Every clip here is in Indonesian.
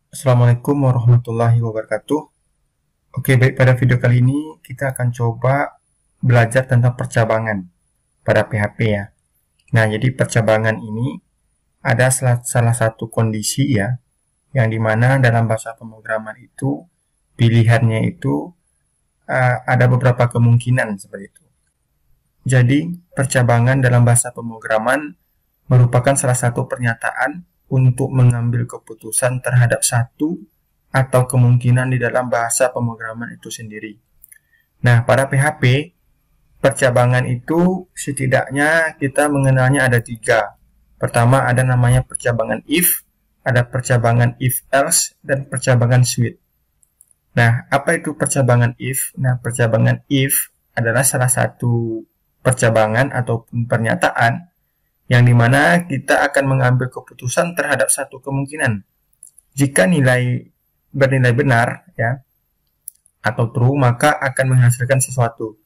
Assalamualaikum warahmatullahi wabarakatuh. Oke, baik, pada video kali ini kita akan coba belajar tentang percabangan pada PHP ya. Nah, jadi percabangan ini ada salah satu kondisi ya, yang dimana dalam bahasa pemrograman itu pilihannya itu ada beberapa kemungkinan seperti itu. Jadi, percabangan dalam bahasa pemrograman merupakan salah satu pernyataan untuk mengambil keputusan terhadap satu atau kemungkinan di dalam bahasa pemrograman itu sendiri. Nah, pada PHP, percabangan itu setidaknya kita mengenalnya ada 3. Pertama ada namanya percabangan if, ada percabangan if else, dan percabangan switch. Nah, apa itu percabangan if? Nah, percabangan if adalah salah satu percabangan ataupun pernyataan yang dimana kita akan mengambil keputusan terhadap satu kemungkinan. Jika nilai bernilai benar ya atau true, maka akan menghasilkan sesuatu.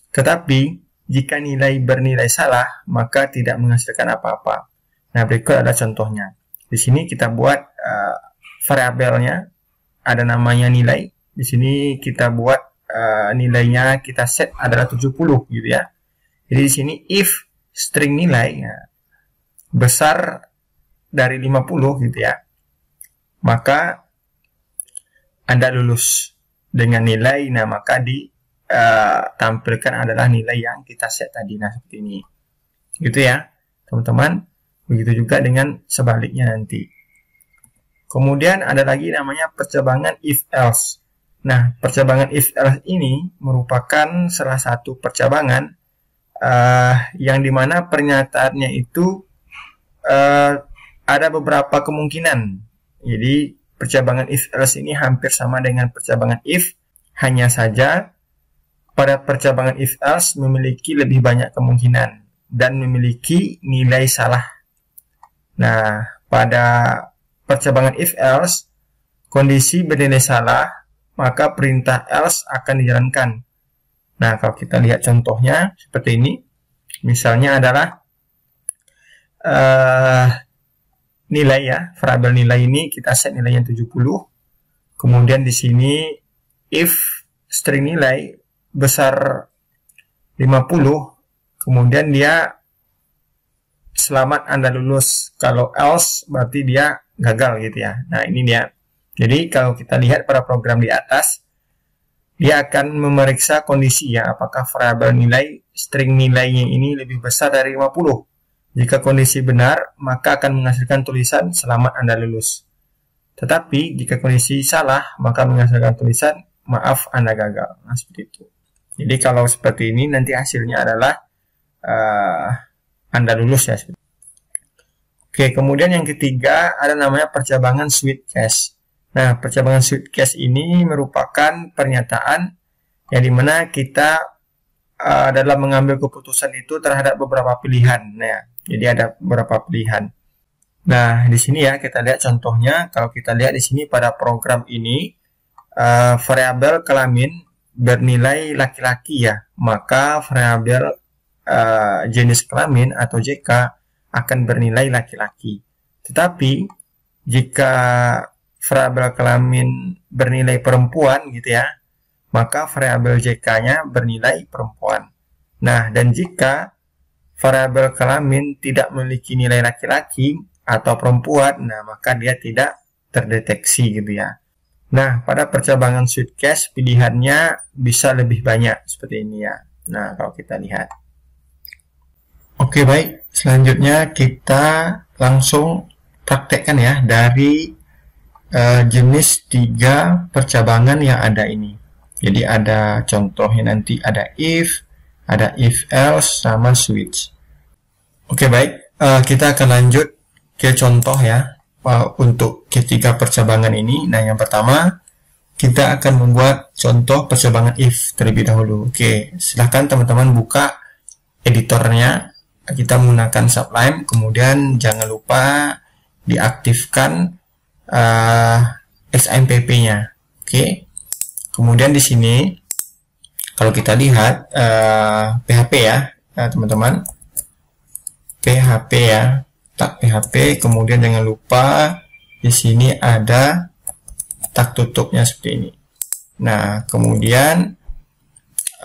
Tetapi jika nilai bernilai salah, maka tidak menghasilkan apa-apa. Nah, berikut ada contohnya. Di sini kita buat variabelnya, ada namanya nilai. Di sini kita buat nilainya, kita set adalah 70 gitu ya. Jadi di sini if string nilai ya, besar dari 50 gitu ya, maka Anda lulus dengan nilai. Nah, maka ditampilkan adalah nilai yang kita set tadi. Nah, seperti ini gitu ya teman-teman. Begitu juga dengan sebaliknya nanti. Kemudian ada lagi namanya percabangan if else. Nah, percabangan if else ini merupakan salah satu percabangan yang dimana pernyataannya itu ada beberapa kemungkinan. Jadi percabangan if else ini hampir sama dengan percabangan if, hanya saja pada percabangan if else memiliki lebih banyak kemungkinan dan memiliki nilai salah. Nah, pada percabangan if else kondisi bernilai salah, maka perintah else akan dijalankan. Nah, kalau kita lihat contohnya seperti ini, misalnya adalah nilai ya, variabel nilai ini kita set nilainya 70. Kemudian di sini if string nilai besar 50, kemudian dia selamat Anda lulus. Kalau else berarti dia gagal gitu ya. Nah, ini dia. Jadi kalau kita lihat pada program di atas, dia akan memeriksa kondisi ya, apakah variabel nilai string nilainya ini lebih besar dari 50. Jika kondisi benar, maka akan menghasilkan tulisan selamat Anda lulus. Tetapi jika kondisi salah, maka menghasilkan tulisan maaf Anda gagal. Nah, seperti itu. Jadi kalau seperti ini nanti hasilnya adalah Anda lulus ya. Oke, kemudian yang ketiga ada namanya percabangan switch case. Nah, percabangan switch case ini merupakan pernyataan yang dimana kita dalam mengambil keputusan itu terhadap beberapa pilihan. Nah, jadi ada beberapa pilihan. Nah, di sini ya kita lihat contohnya. Kalau kita lihat di sini pada program ini variabel kelamin bernilai laki-laki ya, maka variabel jenis kelamin atau JK akan bernilai laki-laki. Tetapi jika variabel kelamin bernilai perempuan gitu ya, maka variabel JK-nya bernilai perempuan. Nah, dan jika variabel kelamin tidak memiliki nilai laki-laki atau perempuan, nah maka dia tidak terdeteksi gitu ya. Nah, pada percabangan switch case pilihannya bisa lebih banyak seperti ini ya. Nah, kalau kita lihat. Oke, baik. Selanjutnya kita langsung praktekkan ya dari jenis 3 percabangan yang ada ini. Jadi ada contohnya nanti ada if else, sama switch. Oke, baik. Kita akan lanjut ke contoh ya untuk ketiga percabangan ini. Nah, yang pertama kita akan membuat contoh percabangan if terlebih dahulu. Oke, silahkan teman-teman buka editornya. Kita menggunakan Sublime, kemudian jangan lupa diaktifkan XAMPP-nya. Oke. Kemudian di sini kalau kita lihat PHP ya, teman-teman. PHP ya. Tak PHP, kemudian jangan lupa di sini ada tak tutupnya seperti ini. Nah, kemudian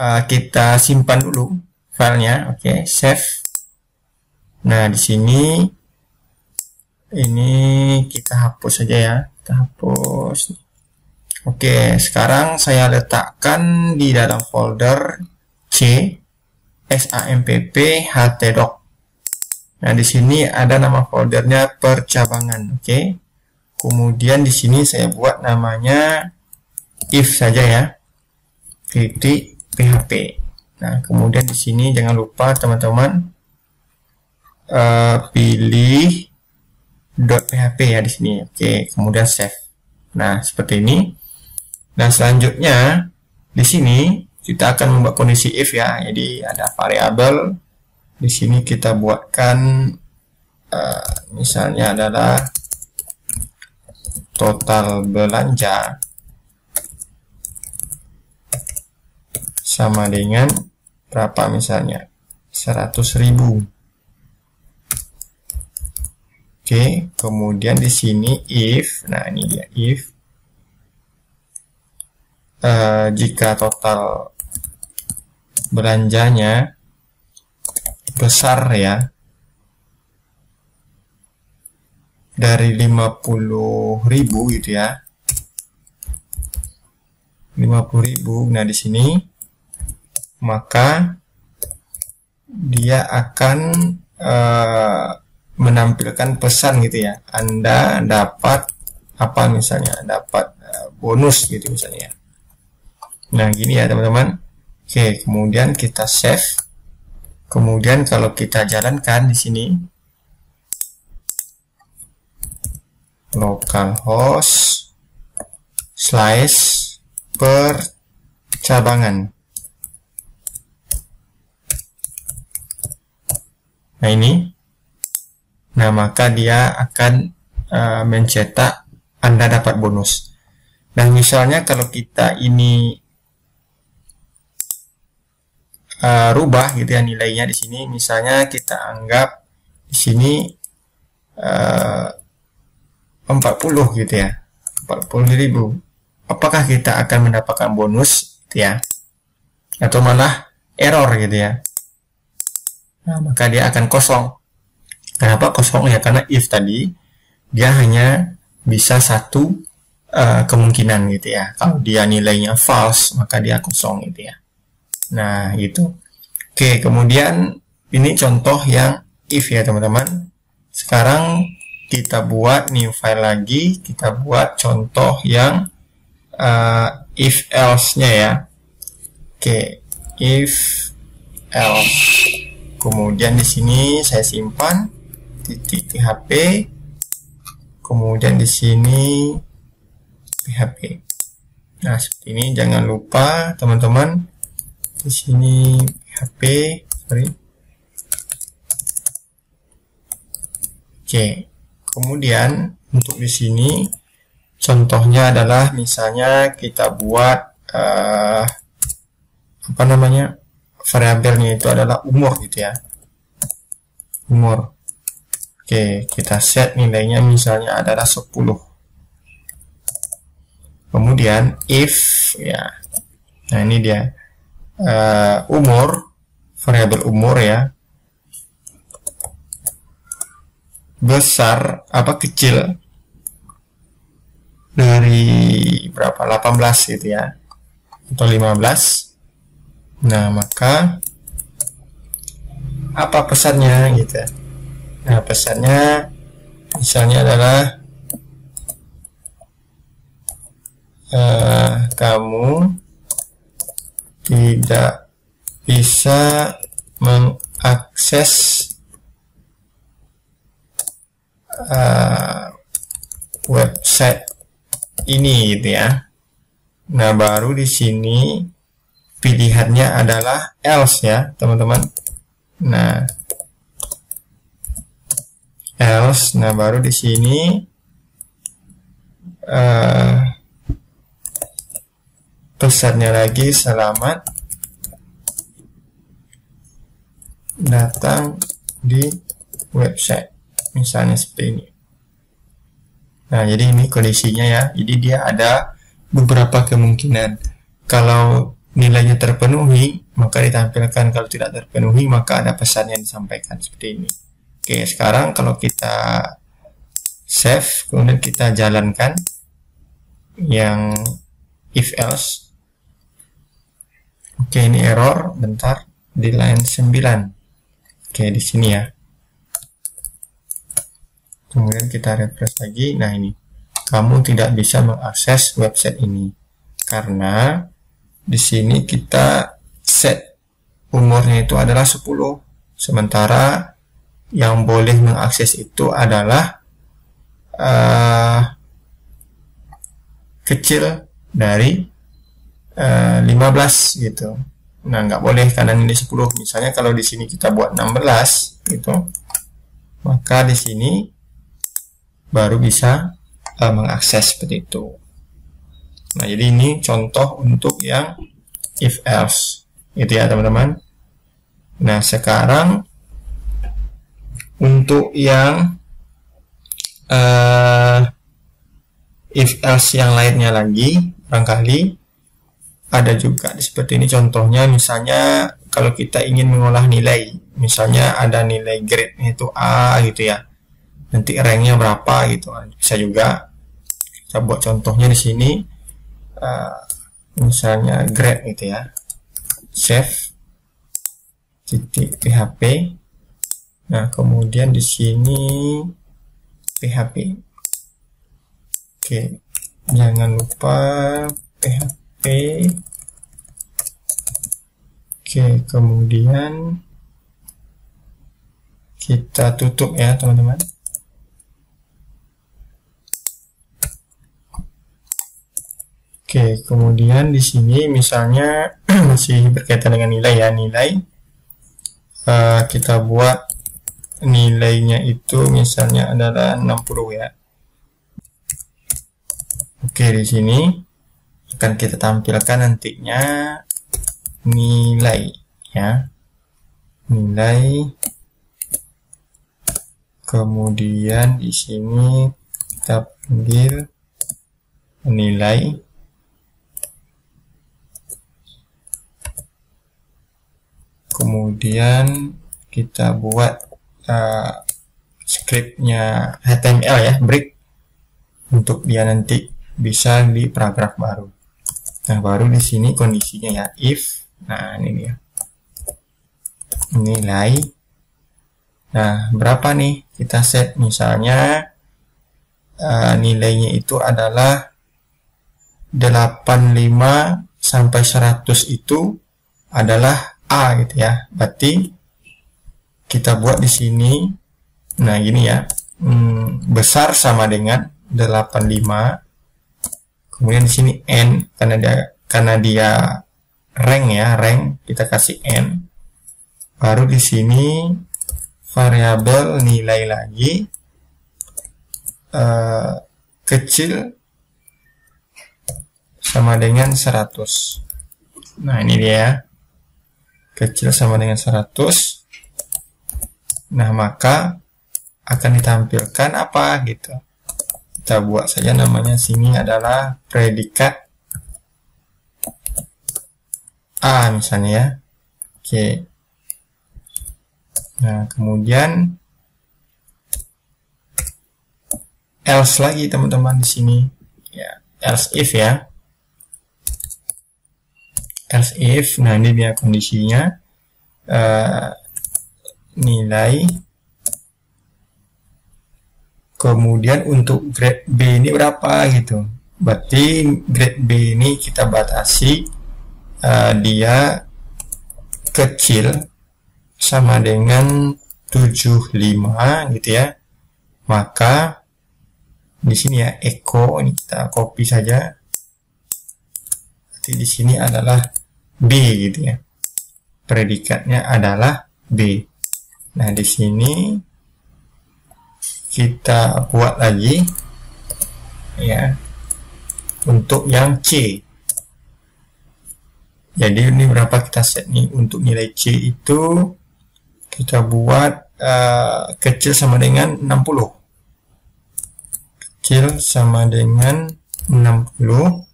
kita simpan dulu filenya. Oke, save. Nah, di sini ini kita hapus saja ya. Kita hapus. Oke, sekarang saya letakkan di dalam folder C SAMPP htdoc. Nah, di sini ada nama foldernya percabangan. Oke. Kemudian di sini saya buat namanya if saja ya. Titik php. Nah, kemudian di sini jangan lupa teman-teman pilih .php ya di sini. Oke, kemudian save. Nah, seperti ini. Nah, selanjutnya di sini kita akan membuat kondisi if ya. Jadi ada variabel. Di sini kita buatkan misalnya adalah total belanja sama dengan berapa, misalnya 100.000. Oke, kemudian di sini if, nah ini dia if jika total belanjanya besar ya dari 50.000 gitu ya, 50.000. Nah, di sini maka dia akan menampilkan pesan gitu ya, Anda dapat apa, misalnya dapat bonus gitu misalnya. Nah, gini ya teman-teman. Oke, kemudian kita save. Kemudian kalau kita jalankan di sini localhost / percabangan. Nah, ini. Nah, maka dia akan mencetak Anda dapat bonus. Nah, misalnya kalau kita ini rubah gitu ya nilainya di sini, misalnya kita anggap di sini 40 gitu ya, 40.000. Apakah kita akan mendapatkan bonus gitu ya, atau malah error gitu ya? Nah, maka dia akan kosong. Kenapa kosong ya? Karena if tadi dia hanya bisa satu kemungkinan gitu ya. Kalau dia nilainya false, maka dia kosong gitu ya. Nah, itu. Oke, kemudian ini contoh yang if ya teman-teman. Sekarang kita buat new file lagi. Kita buat contoh yang if else-nya ya. Oke, if else. Kemudian di sini saya simpan .php. Kemudian di sini php. Nah, seperti ini. Jangan lupa teman-teman. Di sini PHP, sorry. Oke, kemudian untuk di sini contohnya adalah misalnya kita buat apa namanya, variabelnya itu adalah umur gitu ya, umur. Oke, kita set nilainya misalnya adalah 10. Kemudian if ya, nah ini dia. Umur, variabel umur ya, besar apa kecil dari berapa, 18 gitu ya, atau 15. Nah, maka apa pesannya gitu. Nah, pesannya misalnya adalah kamu tidak bisa mengakses website ini gitu ya. Nah, baru di sini pilihannya adalah else ya teman-teman. Nah, else. Nah, baru di sini pesannya lagi, selamat datang di website, misalnya seperti ini. Nah, jadi ini kondisinya ya. Jadi dia ada beberapa kemungkinan. Kalau nilainya terpenuhi, maka ditampilkan. Kalau tidak terpenuhi, maka ada pesan yang disampaikan seperti ini. Oke, sekarang kalau kita save, kemudian kita jalankan yang if else. Oke, ini error. Bentar, di line 9. Oke, di sini ya. Kemudian kita refresh lagi. Nah, ini kamu tidak bisa mengakses website ini karena di sini kita set umurnya itu adalah 10, sementara yang boleh mengakses itu adalah kecil dari 15 gitu. Nah, nggak boleh karena ini 10. Misalnya kalau di sini kita buat 16 gitu, maka di sini baru bisa mengakses seperti itu. Nah, jadi ini contoh untuk yang if else itu ya teman-teman. Nah, sekarang untuk yang if else yang lainnya lagi, barangkali ada juga seperti ini contohnya. Misalnya kalau kita ingin mengolah nilai, misalnya ada nilai grade itu A gitu ya, nanti ranknya berapa gitu, bisa juga kita buat contohnya di sini. Misalnya grade gitu ya, save titik php. Nah, kemudian di sini php. Oke, jangan lupa php. Oke, kemudian kita tutup ya teman-teman. Oke, kemudian di sini misalnya masih berkaitan dengan nilai ya, nilai kita buat nilainya itu misalnya adalah 60 ya. Oke, di sini akan kita tampilkan nantinya nilai ya, nilai. Kemudian di sini kita panggil nilai. Kemudian kita buat scriptnya HTML ya, break, untuk dia nanti bisa di paragraf baru. Nah, baru di sini kondisinya ya, if. Nah, ini dia nilai. Nah, berapa nih kita set? Misalnya nilainya itu adalah 85 sampai 100 itu adalah A gitu ya. Berarti kita buat di sini, nah gini ya, besar sama dengan 85. Kemudian di sini n, karena dia rank ya, rank, kita kasih n. Baru di sini variabel nilai lagi, kecil sama dengan 100. Nah, ini dia, kecil sama dengan 100. Nah, maka akan ditampilkan apa gitu. Kita buat saja namanya sini adalah predikat A misalnya ya. Oke. Nah, kemudian else lagi teman-teman di sini ya, else if ya. Else if, nah ini dia kondisinya, nilai. Kemudian untuk grade B ini berapa gitu. Berarti grade B ini kita batasi dia kecil sama dengan 75 gitu ya. Maka di sini ya echo, ini kita copy saja. Berarti di sini adalah B gitu ya. Predikatnya adalah B. Nah, di sini kita buat lagi ya untuk yang C. Jadi ini berapa kita set nih untuk nilai C itu, kita buat kecil sama dengan 60. kecil sama dengan 60.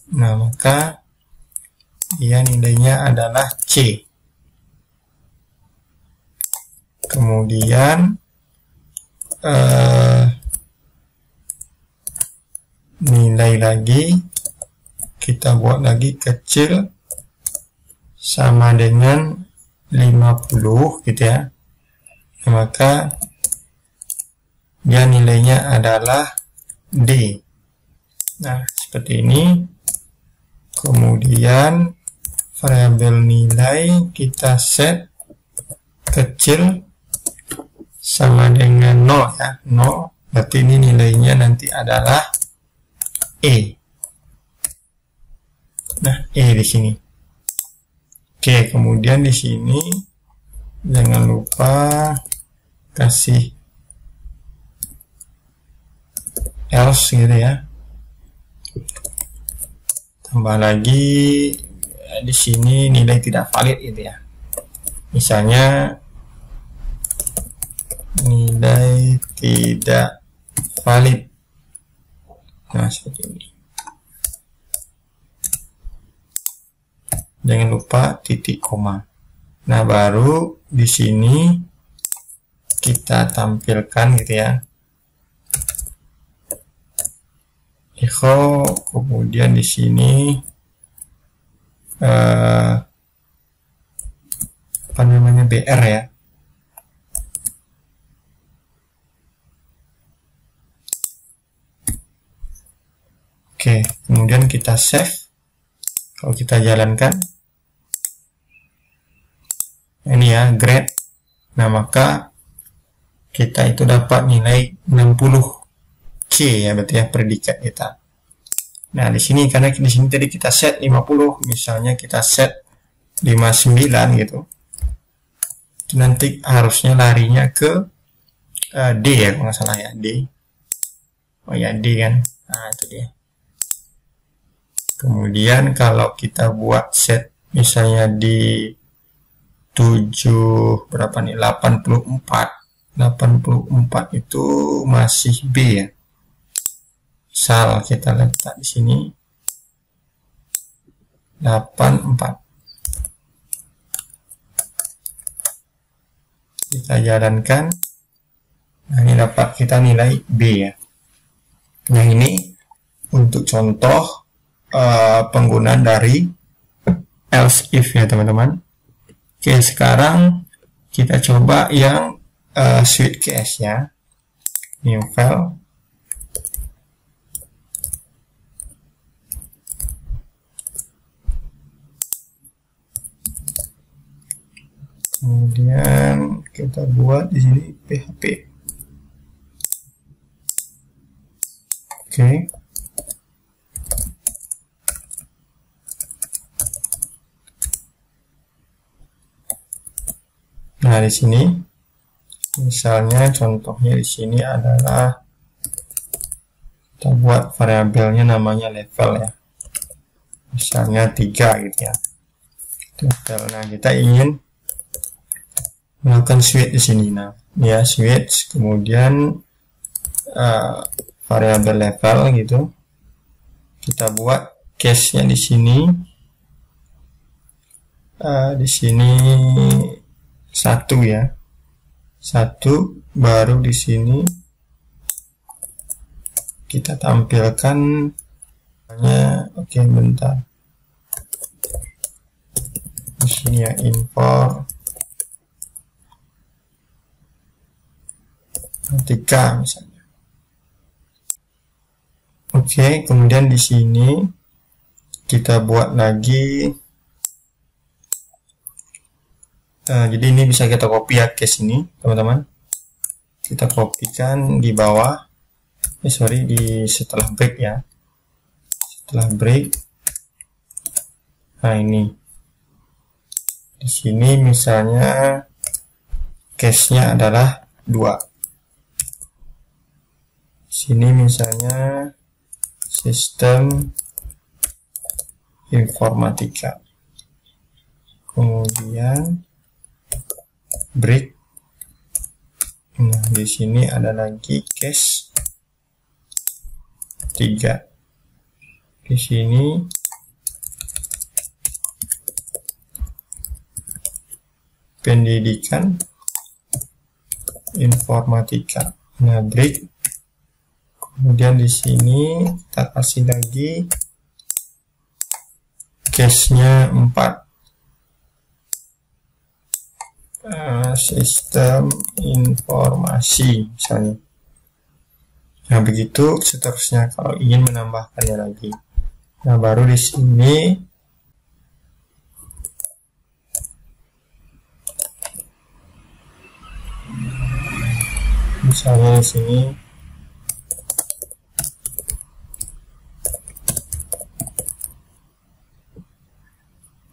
Nah, maka ya nilainya adalah C. Kemudian nilai lagi, kita buat lagi kecil sama dengan 50 gitu ya. Maka dia nilainya adalah D. Nah, seperti ini. Kemudian variabel nilai kita set kecil sama dengan 0 ya, 0. Berarti ini nilainya nanti adalah E. Nah, E di sini. Oke, kemudian di sini jangan lupa kasih else gitu ya. Tambah lagi di sini nilai tidak valid gitu ya. Misalnya nilai tidak valid. Nah, seperti ini. Jangan lupa titik koma. Nah, baru di sini kita tampilkan gitu ya. Echo, kemudian di sini apa namanya, BR ya. Oke, kemudian kita save. Kalau kita jalankan, ini ya, grade. Nah, maka kita itu dapat nilai 60 C ya, berarti ya predikat kita. Nah, di sini karena di sini tadi kita set 50, misalnya kita set 59 gitu. Itu nanti harusnya larinya ke D ya, kalau nggak salah ya, D. Oh ya, D kan. Nah, itu dia. Kemudian kalau kita buat set misalnya di 7 berapa nih, 84 itu masih B ya. Misal kita letak di sini 84. Kita jalankan. Nah, ini dapat kita nilai B ya. Nah, ini untuk contoh penggunaan dari else if ya teman-teman. Oke, sekarang kita coba yang switch case ya. New file. Kemudian kita buat di sini PHP. Oke. Nah, di sini misalnya contohnya di sini adalah kita buat variabelnya namanya level ya. Misalnya 3 gitu ya. Nah, kita ingin melakukan switch di sini. Nah, ya switch, kemudian variabel level gitu. Kita buat case-nya di sini. Di sini 1 ya. 1, baru di sini kita tampilkan hanya, oke, bentar. Di sini ya, import 3 misalnya. Oke, kemudian di sini kita buat lagi. Jadi ini bisa kita copy ya case ini, teman-teman. Kita kopikan di bawah. Di setelah break ya. Setelah break. Nah, ini. Di sini misalnya case-nya adalah 2. Sini misalnya sistem informatika, kemudian break Nah, di sini ada lagi case 3. Di sini pendidikan informatika. Nah, break. Kemudian di sini kita kasih lagi case-nya 4. Sistem informasi misalnya. Nah, begitu seterusnya kalau ingin menambahkannya lagi. Nah, baru di sini misalnya di sini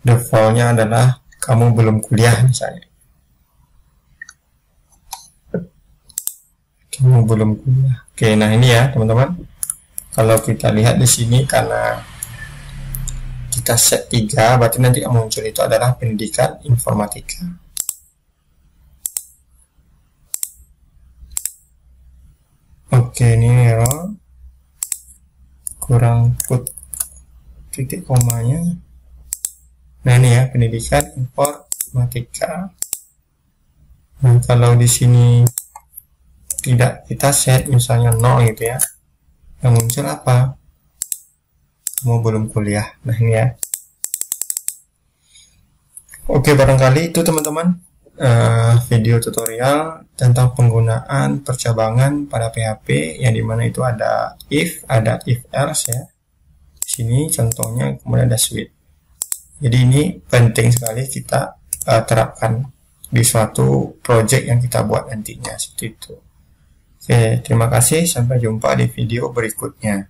defaultnya adalah kamu belum kuliah misalnya. Kamu belum kuliah. Oke, nah ini ya teman-teman. Kalau kita lihat di sini karena kita set 3, berarti nanti yang muncul itu adalah pendidikan informatika. Oke, ini error. Kurang put titik komanya. Nah, ini ya pendidikan informatika. Nah, kalau di sini tidak kita set misalnya 0 gitu ya, yang muncul apa? Kamu belum kuliah. Nah, ini ya. Oke, barangkali itu teman-teman video tutorial tentang penggunaan percabangan pada PHP, yang dimana itu ada if, ada if else ya. Di sini contohnya, kemudian ada switch. Jadi ini penting sekali kita terapkan di suatu project yang kita buat nantinya, seperti itu. Oke, terima kasih. Sampai jumpa di video berikutnya.